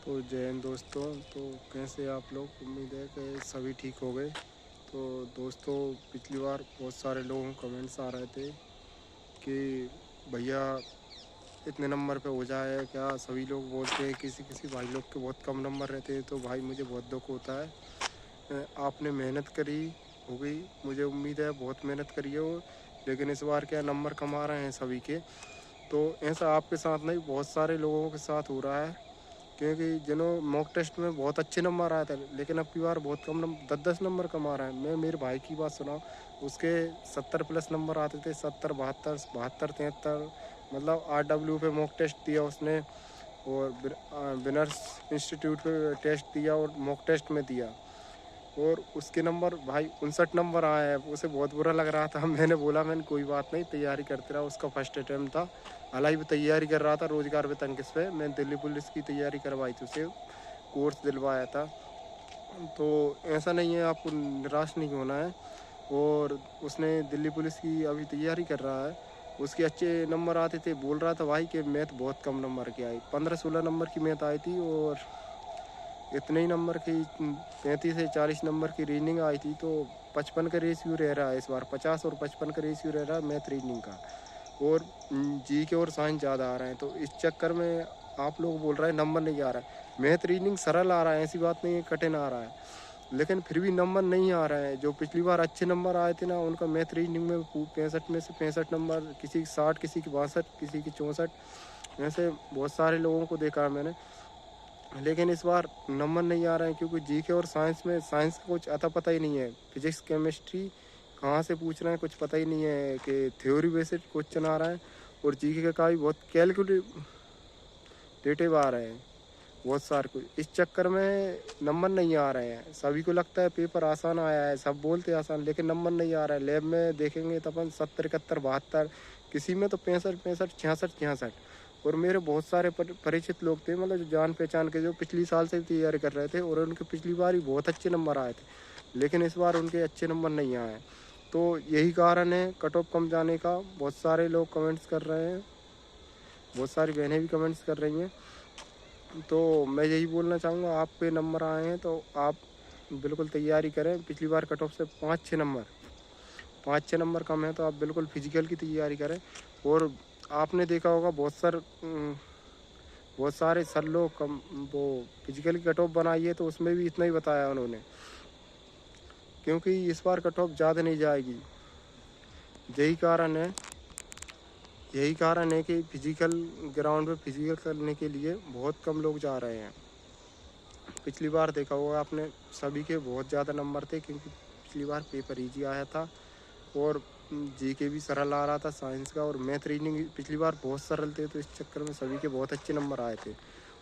तो जय हिंद दोस्तों। तो कैसे आप लोग? उम्मीद है कि सभी ठीक हो गए। तो दोस्तों, पिछली बार बहुत सारे लोगों के कमेंट्स आ रहे थे कि भैया इतने नंबर पे हो जाए क्या। सभी लोग बोलते हैं, किसी किसी भाई लोग के बहुत कम नंबर रहते हैं। तो भाई मुझे बहुत दुख होता है। आपने मेहनत करी होगी, मुझे उम्मीद है बहुत मेहनत करी है वो, लेकिन इस बार क्या नंबर कम आ रहे हैं सभी के। तो ऐसा आपके साथ नहीं, बहुत सारे लोगों के साथ हो रहा है। क्योंकि जिन्हों मॉक टेस्ट में बहुत अच्छे नंबर आए थे, लेकिन अब की बार बहुत कम नंबर, 10-10 नंबर कम आ रहा है। मैं मेरे भाई की बात सुनाऊँ, उसके 70+ नंबर आते थे, 70, 72, 72, 73। मतलब RW पे मॉक टेस्ट दिया उसने, और विनर्स इंस्टीट्यूट पे टेस्ट दिया और मॉक टेस्ट में दिया, और उसके नंबर भाई 59 नंबर आए हैं। उसे बहुत बुरा लग रहा था। मैंने बोला, मैंने कोई बात नहीं, तैयारी करते रहा। उसका फर्स्ट अटैम्प्ट था, हालांकि भी तैयारी कर रहा था रोजगार वेतन किस पे। मैं दिल्ली पुलिस की तैयारी करवाई थी, उसे कोर्स दिलवाया था। तो ऐसा नहीं है, आपको निराश नहीं होना है। और उसने दिल्ली पुलिस की अभी तैयारी कर रहा है। उसके अच्छे नंबर आते थे, बोल रहा था भाई कि मैथ बहुत कम नंबर की आई, 15-16 नंबर की मैथ आई थी, और इतने ही नंबर की 35 से 40 नंबर की रीडिंग आई थी। तो 55 का रेशियो रह रहा है इस बार, 50 और 55 का रेशियो रह रहा है मैथ रीडिंग का। और जी के और साइंस ज़्यादा आ रहे हैं, तो इस चक्कर में आप लोग बोल रहे हैं नंबर नहीं आ रहा है। मैथ रीडिंग सरल आ रहा है, ऐसी बात नहीं है कठिन आ रहा है, लेकिन फिर भी नंबर नहीं आ रहे हैं। जो पिछली बार अच्छे नंबर आए थे ना, उनका मैथ रीडिंग में 65 में से 65 नंबर, किसी की 60, किसी की 62, किसी की 64। ऐसे बहुत सारे लोगों को देखा है मैंने, लेकिन इस बार नंबर नहीं आ रहे हैं। क्योंकि जीके और साइंस में, साइंस का कुछ अता पता ही नहीं है। फिजिक्स केमिस्ट्री कहाँ से पूछ रहे हैं कुछ पता ही नहीं है, कि थ्योरी बेस्ड क्वेश्चन आ रहा है। और जीके का भी बहुत कैलकुलेटिव आ रहे हैं, बहुत सारे कुछ। इस चक्कर में नंबर नहीं आ रहे हैं। सभी को लगता है पेपर आसान आया है, सब बोलते हैं आसान, लेकिन नंबर नहीं आ रहा है। लैब में देखेंगे तो अपन 70, 71, 72, किसी में तो 65, 65, 66, 66। और मेरे बहुत सारे परिचित लोग थे, मतलब जो जान पहचान के, जो पिछली साल से तैयारी कर रहे थे, और उनके पिछली बार ही बहुत अच्छे नंबर आए थे, लेकिन इस बार उनके अच्छे नंबर नहीं आए। तो यही कारण है कट ऑफ कम जाने का। बहुत सारे लोग कमेंट्स कर रहे हैं, बहुत सारी बहनें भी कमेंट्स कर रही हैं। तो मैं यही बोलना चाहूँगा, आप पे नंबर आए हैं तो आप बिल्कुल तैयारी करें। पिछली बार कट ऑफ से 5-6 नंबर कम है, तो आप बिल्कुल फिजिकल की तैयारी करें। और आपने देखा होगा, बहुत सारे सर लोग कम वो फिजिकल की कट ऑफ बनाई है, तो उसमें भी इतना ही बताया उन्होंने। क्योंकि इस बार कट ऑफ ज़्यादा नहीं जाएगी। यही कारण है यही कारण है कि फिजिकल ग्राउंड पे फिजिकल करने के लिए बहुत कम लोग जा रहे हैं। पिछली बार देखा होगा आपने, सभी के बहुत ज़्यादा नंबर थे, क्योंकि पिछली बार पेपर इजी आया था, और जीके भी सरल आ रहा था साइंस का, और मैथ रीजनिंग पिछली बार बहुत सरल थे। तो इस चक्कर में सभी के बहुत अच्छे नंबर आए थे,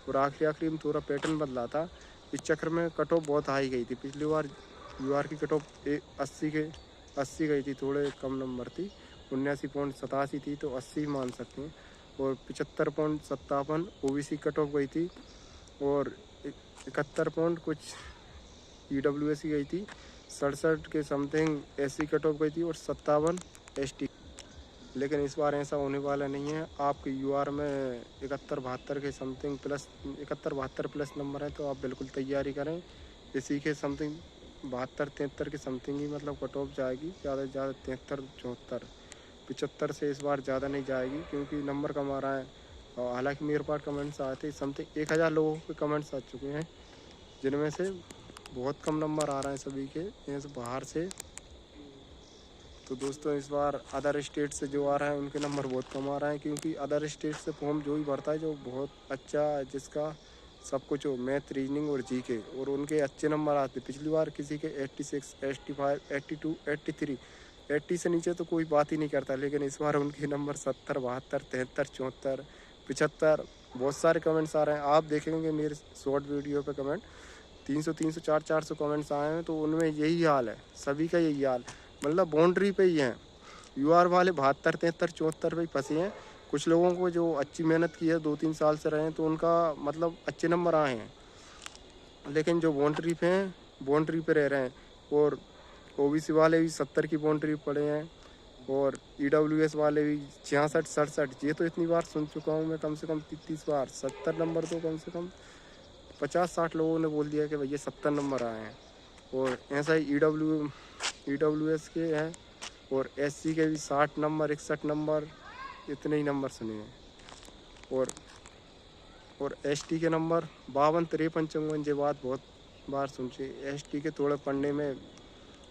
और आखिरी में थोड़ा पैटर्न बदला था। इस चक्कर में कट ऑफ बहुत हाई गई थी। पिछली बार UR की कट ऑफ 80 गई थी, थोड़े कम नंबर थी, 79.87 थी, तो 80 मान सकते हैं। और 75.57 OBC कट ऑफ गई थी, और 71 पॉइंट कुछ EWS की गई थी, 67 के समथिंग SC कट ऑफ गई थी, और 57 ST। लेकिन इस बार ऐसा होने वाला नहीं है। आपके UR में 71-72 के समथिंग प्लस, 71-72 प्लस नंबर है, तो आप बिल्कुल तैयारी करें। इसी के समथिंग 72-73 के समथिंग ही मतलब कट ऑफ जाएगी, ज़्यादा से ज़्यादा 73-74, 75 से इस बार ज़्यादा नहीं जाएगी, क्योंकि नंबर कम आ रहा है। और हालांकि मेरे पास कमेंट्स आए थे, समथिंग 1000 लोगों के कमेंट्स आ चुके हैं, जिनमें से बहुत कम नंबर आ रहे हैं सभी के, यहाँ से बाहर से। तो दोस्तों, इस बार अदर स्टेट से जो आ रहा है उनके नंबर बहुत कम आ रहे हैं, क्योंकि अदर स्टेट से फॉर्म जो ही भरता है, जो बहुत अच्छा, जिसका सब कुछ हो, मैथ रीजनिंग और जीके, और उनके अच्छे नंबर आते। पिछली बार किसी के 86, 85, 82, 83, 80 से नीचे तो कोई बात ही नहीं करता, लेकिन इस बार उनके नंबर 70, 72, 73, 74, 75। बहुत सारे कमेंट्स आ रहे हैं, आप देखेंगे मेरे शॉर्ट वीडियो पे कमेंट 300, 300, 400 कमेंट्स आए हैं। तो उनमें यही हाल है, सभी का यही हाल, मतलब बाउंड्री पे ही हैं। UR वाले 72, 73, 74 पे ही फंसे हैं। कुछ लोगों को जो अच्छी मेहनत की है, 2-3 साल से रहे हैं, तो उनका मतलब अच्छे नंबर आए हैं। लेकिन जो बाउंड्री पे हैं, बाउंड्री पे रह रहे हैं। और OBC वाले भी 70 की बाउंड्री पड़े हैं, और EWS वाले भी 66, 67। ये तो इतनी बार सुन चुका हूँ मैं, कम से कम 30 बार 70 नंबर तो कम से कम 50-60 लोगों ने बोल दिया कि भैया 70 नंबर आए हैं। और ऐसा ही EWS के हैं और SC के भी 60 नंबर 61 नंबर इतने ही नंबर सुने हैं। और ST के नंबर 52 53 54 ये बात बहुत बार सुनते। ST के थोड़े पढ़ने में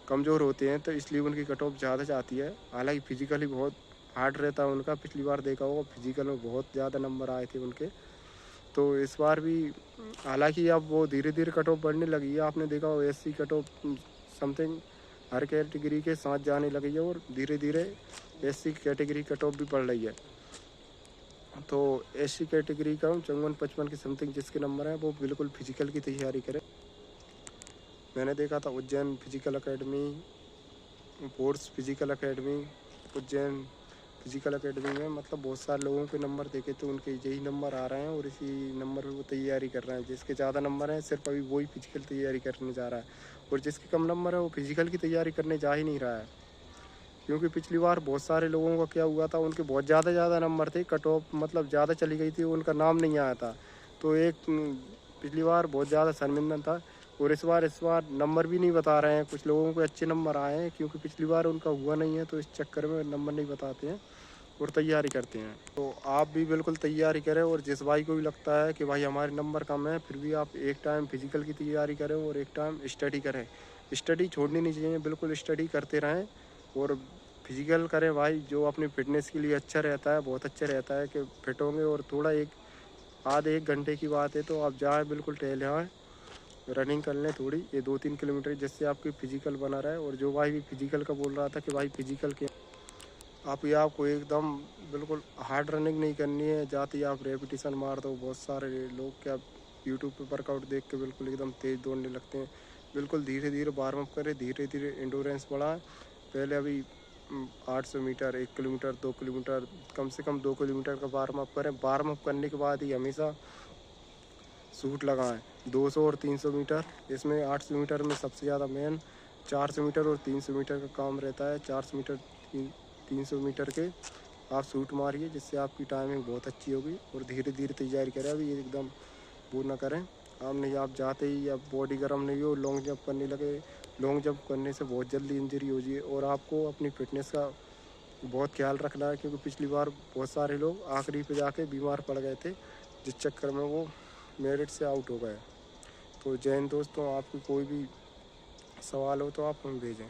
कमज़ोर होते हैं तो इसलिए उनकी कट ऑफ ज़्यादा जाती है। हालांकि फिजिकली बहुत हार्ड रहता है उनका। पिछली बार देखा होगा फिजिकल में बहुत ज़्यादा नंबर आए थे उनके। तो इस बार भी हालांकि अब वो धीरे धीरे कट ऑफ बढ़ने लगी है। आपने देखा हो SC कट ऑफ समथिंग हर कैटेगरी के साथ जाने लगी है और धीरे धीरे SC कैटेगरी कट ऑफ भी बढ़ रही है। तो SC कैटेगरी का 54-55 के समथिंग जिसके नंबर हैं वो बिल्कुल फिजिकल की तैयारी करें। मैंने देखा था Ujjain physical academy, force physical academy, Ujjain physical academy में मतलब बहुत सारे लोगों के नंबर देखे तो उनके यही नंबर आ रहे हैं और इसी नंबर पे वो तैयारी कर रहे हैं। जिसके ज़्यादा नंबर हैं सिर्फ अभी वही फिजिकल तैयारी करने जा रहा है और जिसके कम नंबर है वो फिजिकल की तैयारी करने जा ही नहीं रहा है। क्योंकि पिछली बार बहुत सारे लोगों का क्या हुआ था, उनके बहुत ज़्यादा नंबर थे, कट ऑफ मतलब ज़्यादा चली गई थी, उनका नाम नहीं आया था। तो एक पिछली बार बहुत ज़्यादा शर्मिंदा था। और इस बार नंबर भी नहीं बता रहे हैं। कुछ लोगों को अच्छे नंबर आए हैं क्योंकि पिछली बार उनका हुआ नहीं है तो इस चक्कर में नंबर नहीं बताते हैं और तैयारी करते हैं। तो आप भी बिल्कुल तैयारी करें और जिस भाई को भी लगता है कि भाई हमारे नंबर कम है फिर भी आप एक टाइम फिजिकल की तैयारी करें और एक टाइम स्टडी करें। स्टडी छोड़नी नहीं चाहिए, बिल्कुल स्टडी करते रहें और फिजिकल करें भाई। जो अपनी फिटनेस के लिए अच्छा रहता है, बहुत अच्छा रहता है कि फिट होंगे। और थोड़ा आधे एक घंटे की बात है तो आप जाएँ बिल्कुल टहल आएँ, रनिंग कर लें थोड़ी, ये 2-3 किलोमीटर, जिससे आपकी फिजिकल बना रहे। और जो भाई भी फिजिकल का बोल रहा था कि भाई फिजिकल के आपको एकदम बिल्कुल हार्ड रनिंग नहीं करनी है, जाते ही आप रेपिटेशन मार दो। बहुत सारे लोग क्या यूट्यूब पे वर्कआउट देख के बिल्कुल एकदम तेज़ दौड़ने लगते हैं। बिल्कुल धीरे धीरे वार्म अप करें, धीरे धीरे एंडोरेंस बढ़ाएं। पहले अभी 800 मीटर, 1 किलोमीटर, 2 किलोमीटर, कम से कम 2 किलोमीटर का वार्म अप करें। वार्म अप करने के बाद ही हमेशा सूट लगाएं। 200 और 300 मीटर, इसमें 800 मीटर में सबसे ज़्यादा मेन 400 मीटर और 300 मीटर का काम रहता है। 400 मीटर 300 मीटर के आप सूट मारिए, जिससे आपकी टाइमिंग बहुत अच्छी होगी। और धीरे धीरे तैयारी करें, अभी एकदम वो ना करें। आप नहीं, आप जाते ही अब बॉडी गर्म नहीं हो, लॉन्ग जंप करने लगे। लॉन्ग जंप करने से बहुत जल्दी इंजरी हो जाए। और आपको अपनी फिटनेस का बहुत ख्याल रखना है क्योंकि पिछली बार बहुत सारे लोग आखिरी पे जाके बीमार पड़ गए थे, जिस चक्कर में वो मेरिट से आउट हो गए। तो जय हिंद दोस्तों, आपकी कोई भी सवाल हो तो आप हमें भेजें।